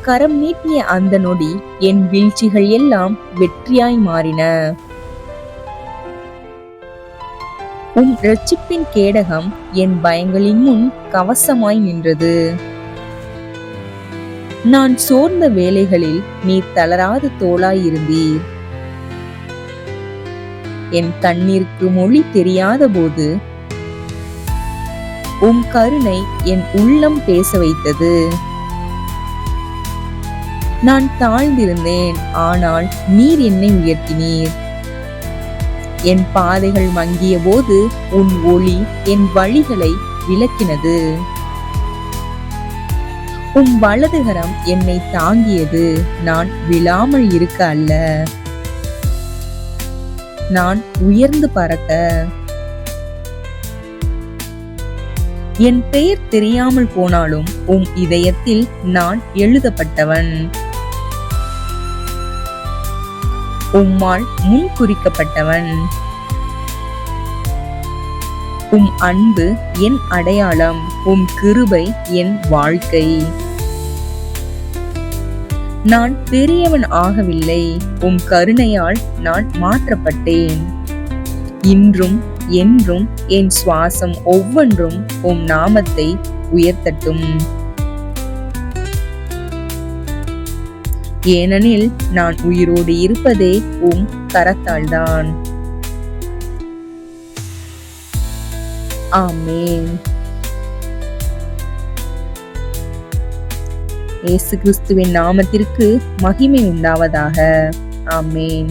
கரம் நீட்டிய அந்த நொடி என் வீழ்ச்சிகள் எல்லாம் வெற்றியாய் மாறின. இரட்சிப்பின் கேடகம் என் பயங்களின் முன் கவசமாய் நின்றது. நான் சோர்ந்த வேளைகளில் நீர் தளராத தோளாயிருந்தீர். என் கண்ணீருக்கு மொழி தெரியாத போது கருணை என் உள்ளம் பேச வைத்தது. நான் தாழ்ந்திருந்தேன், ஆனால் நீர் என்னை உயர்த்தினீர். என் பாதைகள் மங்கிய போது உன் ஒளி என் வழிகளை விளக்கினது. வலதுகரம் என்னை தாங்கியது, நான் விழாமல் இருக்க அல்ல, நான் உயர்ந்து பறக்க. என் பெயர் தெரியாமல் போனாலும் இதயத்தில் நான் எழுதப்பட்டவன். உம்மால் முன் குறிக்கப்பட்டவன். அன்பு என் அடையாளம், கிருபை என் வாழ்க்கை. நான் பெரியவன் ஆகவில்லை, கருணையால் நான் மாற்றப்பட்டேன். இன்றும் என்றும் என் சுவாசம் ஒவ்வொன்றும் நாமத்தை உயர்த்தட்டும். ஏனெனில் நான் உயிரோடு இருப்பதே கரத்தால்தான். ஆமென். இயேசு கிறிஸ்துவின் நாமத்திற்கு மகிமை உண்டாவதாக. ஆமென்.